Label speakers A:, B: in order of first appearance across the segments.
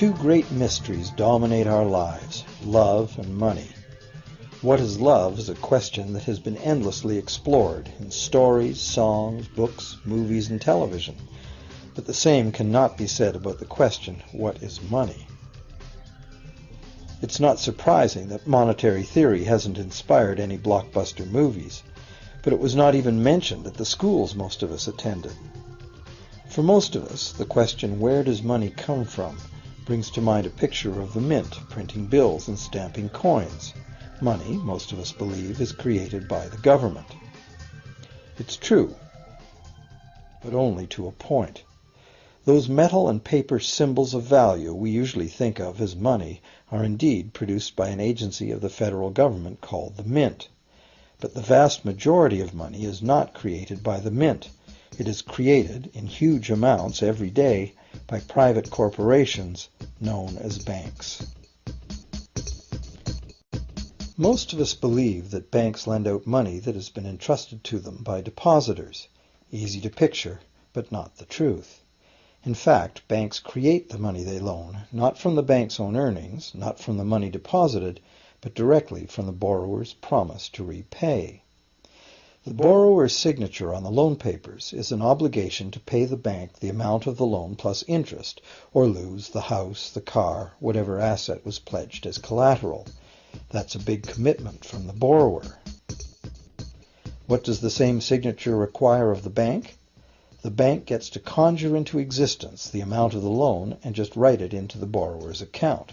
A: Two great mysteries dominate our lives, love and money. What is love is a question that has been endlessly explored in stories, songs, books, movies, and television. But the same cannot be said about the question, what is money? It's not surprising that monetary theory hasn't inspired any blockbuster movies, but it was not even mentioned at the schools most of us attended. For most of us, the question, where does money come from, brings to mind a picture of the mint printing bills and stamping coins. Money, most of us believe, is created by the government. It's true, but only to a point. Those metal and paper symbols of value we usually think of as money are indeed produced by an agency of the federal government called the Mint. But the vast majority of money is not created by the Mint. It is created in huge amounts every day by private corporations known as banks. Most of us believe that banks lend out money that has been entrusted to them by depositors. Easy to picture, but not the truth. In fact, banks create the money they loan, not from the bank's own earnings, not from the money deposited, but directly from the borrower's promise to repay. The borrower's signature on the loan papers is an obligation to pay the bank the amount of the loan plus interest, or lose the house, the car, whatever asset was pledged as collateral. That's a big commitment from the borrower. What does the same signature require of the bank? The bank gets to conjure into existence the amount of the loan and just write it into the borrower's account.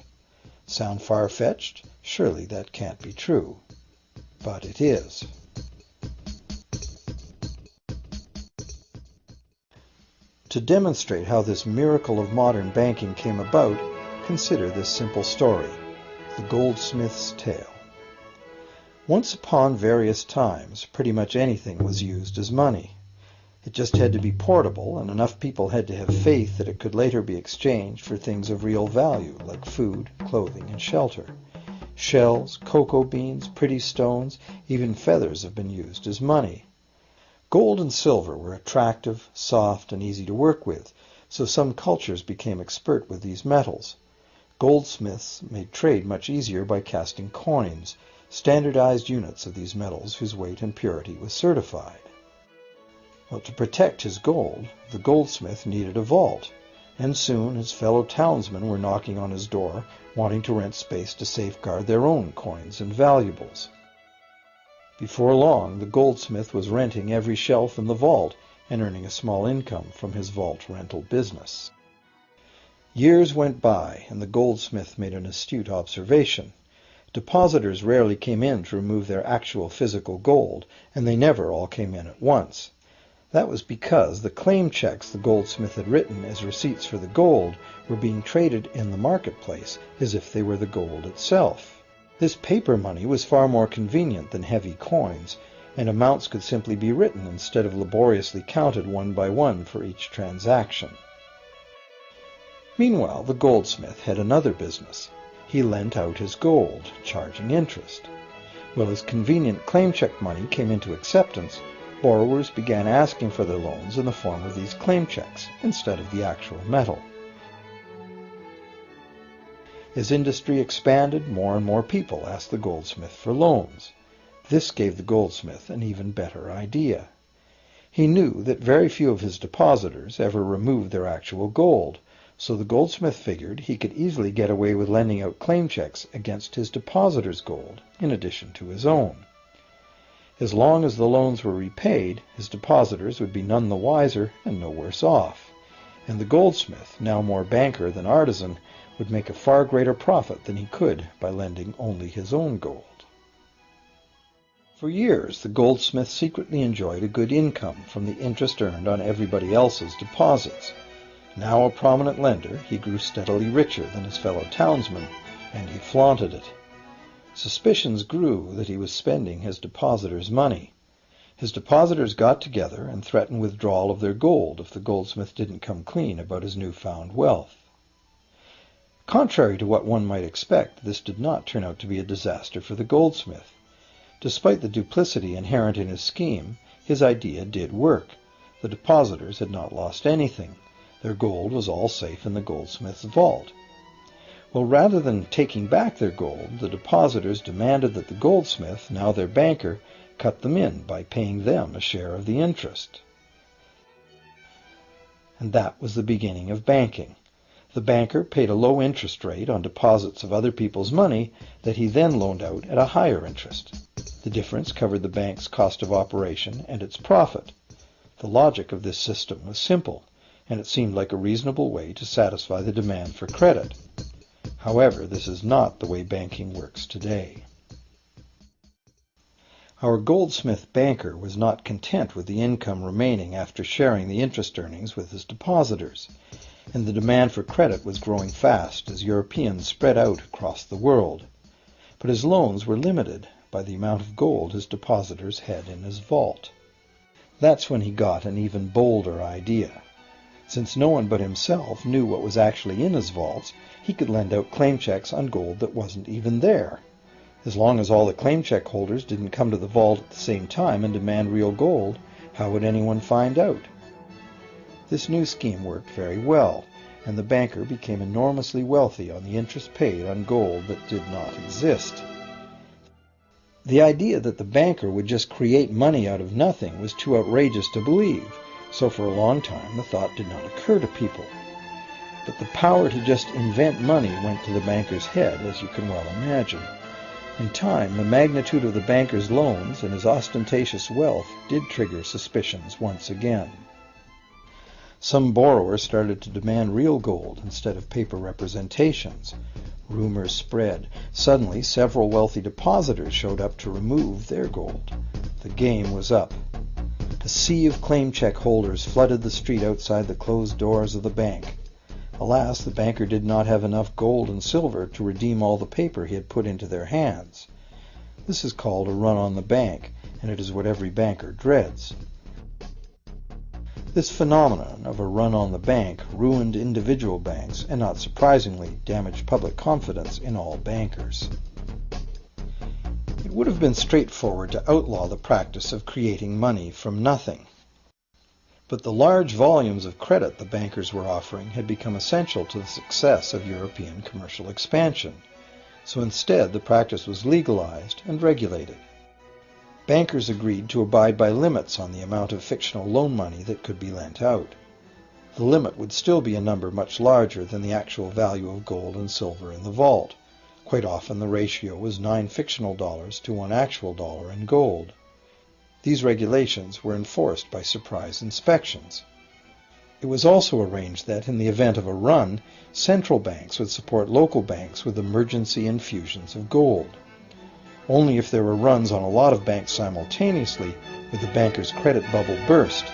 A: Sound far-fetched? Surely that can't be true. But it is. To demonstrate how this miracle of modern banking came about, consider this simple story, the goldsmith's tale. Once upon various times, pretty much anything was used as money. It just had to be portable, and enough people had to have faith that it could later be exchanged for things of real value, like food, clothing, and shelter. Shells, cocoa beans, pretty stones, even feathers have been used as money. Gold and silver were attractive, soft, and easy to work with, so some cultures became expert with these metals. Goldsmiths made trade much easier by casting coins, standardized units of these metals whose weight and purity was certified. Well, to protect his gold, the goldsmith needed a vault, and soon his fellow townsmen were knocking on his door, wanting to rent space to safeguard their own coins and valuables. Before long, the goldsmith was renting every shelf in the vault and earning a small income from his vault rental business. Years went by, and the goldsmith made an astute observation. Depositors rarely came in to remove their actual physical gold, and they never all came in at once. That was because the claim checks the goldsmith had written as receipts for the gold were being traded in the marketplace as if they were the gold itself. This paper money was far more convenient than heavy coins, and amounts could simply be written instead of laboriously counted one by one for each transaction. Meanwhile, the goldsmith had another business. He lent out his gold, charging interest. Well, as convenient claim check money came into acceptance, borrowers began asking for their loans in the form of these claim checks instead of the actual metal. As industry expanded, more and more people asked the goldsmith for loans. This gave the goldsmith an even better idea. He knew that very few of his depositors ever removed their actual gold, so the goldsmith figured he could easily get away with lending out claim checks against his depositors' gold, in addition to his own. As long as the loans were repaid, his depositors would be none the wiser and no worse off, and the goldsmith, now more banker than artisan, would make a far greater profit than he could by lending only his own gold. For years, the goldsmith secretly enjoyed a good income from the interest earned on everybody else's deposits. Now a prominent lender, he grew steadily richer than his fellow townsmen, and he flaunted it. Suspicions grew that he was spending his depositors' money. His depositors got together and threatened withdrawal of their gold if the goldsmith didn't come clean about his newfound wealth. Contrary to what one might expect, this did not turn out to be a disaster for the goldsmith. Despite the duplicity inherent in his scheme, his idea did work. The depositors had not lost anything. Their gold was all safe in the goldsmith's vault. Well, rather than taking back their gold, the depositors demanded that the goldsmith, now their banker, cut them in by paying them a share of the interest. And that was the beginning of banking. The banker paid a low interest rate on deposits of other people's money that he then loaned out at a higher interest. The difference covered the bank's cost of operation and its profit. The logic of this system was simple, and it seemed like a reasonable way to satisfy the demand for credit. However, this is not the way banking works today. Our goldsmith banker was not content with the income remaining after sharing the interest earnings with his depositors, and the demand for credit was growing fast as Europeans spread out across the world. But his loans were limited by the amount of gold his depositors had in his vault. That's when he got an even bolder idea. Since no one but himself knew what was actually in his vaults, he could lend out claim checks on gold that wasn't even there. As long as all the claim check holders didn't come to the vault at the same time and demand real gold, how would anyone find out? This new scheme worked very well, and the banker became enormously wealthy on the interest paid on gold that did not exist. The idea that the banker would just create money out of nothing was too outrageous to believe, so for a long time the thought did not occur to people. But the power to just invent money went to the banker's head, as you can well imagine. In time, the magnitude of the banker's loans and his ostentatious wealth did trigger suspicions once again. Some borrowers started to demand real gold instead of paper representations. Rumors spread. Suddenly, several wealthy depositors showed up to remove their gold. The game was up. A sea of claim check holders flooded the street outside the closed doors of the bank. Alas, the banker did not have enough gold and silver to redeem all the paper he had put into their hands. This is called a run on the bank, and it is what every banker dreads. This phenomenon of a run on the bank ruined individual banks and, not surprisingly, damaged public confidence in all bankers. It would have been straightforward to outlaw the practice of creating money from nothing. But the large volumes of credit the bankers were offering had become essential to the success of European commercial expansion, so instead the practice was legalized and regulated. Bankers agreed to abide by limits on the amount of fictional loan money that could be lent out. The limit would still be a number much larger than the actual value of gold and silver in the vault. Quite often the ratio was 9 fictional dollars to 1 actual dollar in gold. These regulations were enforced by surprise inspections. It was also arranged that, in the event of a run, central banks would support local banks with emergency infusions of gold. Only if there were runs on a lot of banks simultaneously would the banker's credit bubble burst,